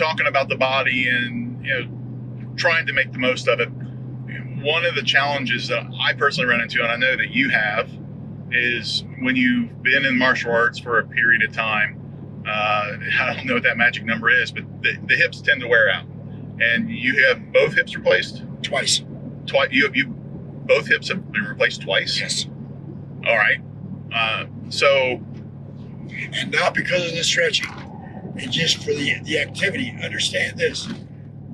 talking about the body and, you know, trying to make the most of it. One of the challenges that I personally run into, and I know that you have, is when you've been in martial arts for a period of time, I don't know what that magic number is, but the hips tend to wear out. And you have both hips replaced? Twice. You both hips have been replaced twice? Yes. All right. And not because of the stretching, and just for the activity. Understand this.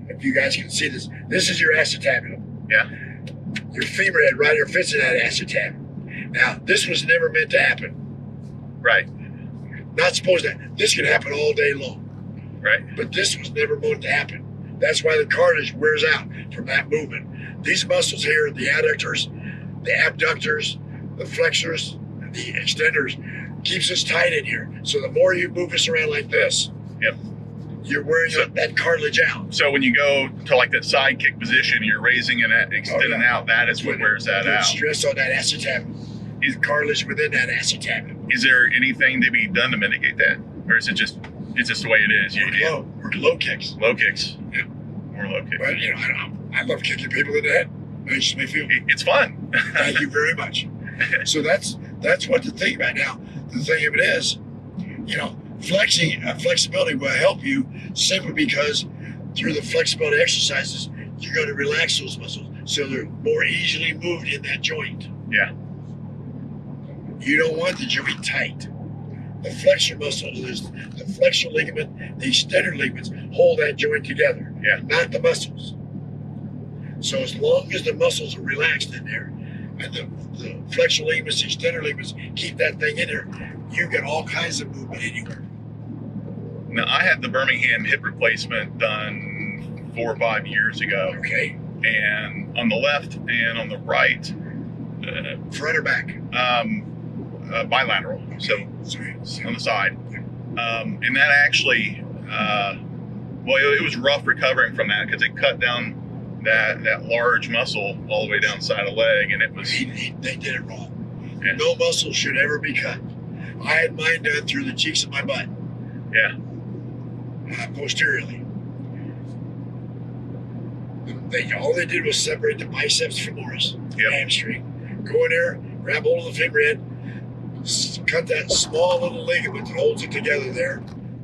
If you guys can see this, this is your acetabulum. Yeah. Your femur head right here fits in that acetabulum. Now, this was never meant to happen. Right. Not supposed to. This can happen all day long. Right. But this was never meant to happen. That's why the cartilage wears out from that movement. These muscles here, the adductors, the abductors, the flexors, the extenders, keeps us tight in here. So the more you move us around like this, yep, you're wearing that cartilage out. So when you go to like that side kick position, you're raising and extending out, that is what wears that out. Stress on that acetabulum. Is cartilage within that acetabulum. Is there anything to be done to mitigate that? Or is it just, it's just the way it is? We're low kicks. Low kicks. Yeah. More low kicks. But, you know, I love kicking people in the head. It makes me feel. It's fun. Thank you very much. So that's what to think about now. The thing of it is, you know, flexibility will help you simply because through the flexibility exercises, you're going to relax those muscles so they're more easily moved in that joint. Yeah. You don't want the joint tight. The flexor muscles, the flexor ligament, the extender ligaments hold that joint together. Yeah. Not the muscles. So as long as the muscles are relaxed in there, and the flexor ligaments, the extender ligaments keep that thing in there, you get all kinds of movement anywhere. Now, I had the Birmingham hip replacement done 4 or 5 years ago. Okay. And on the left and on the right, front or back? Bilateral. Okay. So on the side. And that actually, well, it was rough recovering from that because it cut down that large muscle all the way down the side of the leg, and it was. They did it wrong. Yeah. No muscle should ever be cut. I had mine done through the cheeks of my butt. Yeah. Posteriorly. All they did was separate the biceps femoris, Yep. hamstring. Go in there, grab hold of the femur head, cut that small little ligament that holds it together there,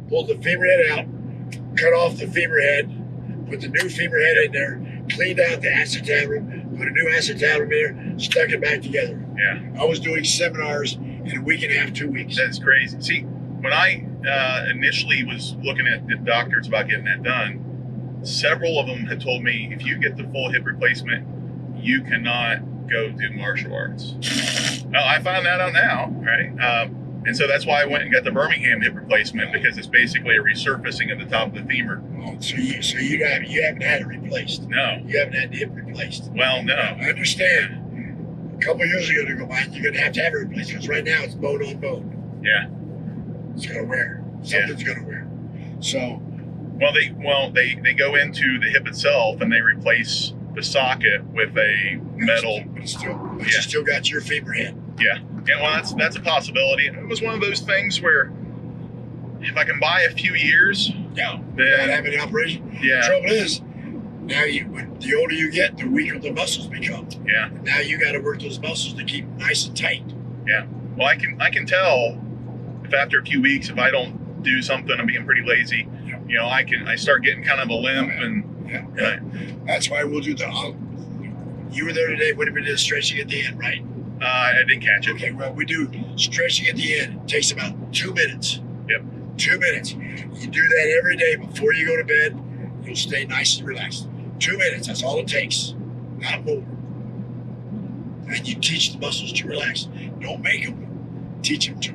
pull the femur head out, cut off the femur head, put the new femur head in there, cleaned out the acetabulum, put a new acetabulum in there, stuck it back together. Yeah. I was doing seminars in a week and a half, 2 weeks. That's crazy. See, when I initially was looking at the doctors about getting that done, several of them had told me, if you get the full hip replacement, you cannot go do martial arts. Well, I found that out now, right? And so that's why I went and got the Birmingham hip replacement, because it's basically a resurfacing at the top of the femur. Oh, so you haven't had it replaced? No. You haven't had the hip replaced? Well, no. I understand. A couple of years ago to go by, you're going to have it replaced, because right now it's bone on bone. Yeah. It's going to wear. Something's going to wear. So. Well, they go into the hip itself and they replace the socket with a metal. But you still got your femur head. Yeah. Yeah. Well, that's a possibility. It was one of those things where if I can buy a few years, then then have an operation. Yeah. The trouble is, now the older you get, the weaker the muscles become. Yeah. Now you got to work those muscles to keep nice and tight. Yeah. Well, I can tell if after a few weeks, if I don't do something, I'm being pretty lazy. Yeah. You know, I start getting kind of a limp and. Yeah. That's why we'll do you were there today when we did stretching at the end, right? I didn't catch it. Okay, well, we do stretching at the end. It takes about 2 minutes. Yep. 2 minutes. You do that every day before you go to bed. You'll stay nice and relaxed. 2 minutes, that's all it takes. Not more. And you teach the muscles to relax. Don't make them. Teach them to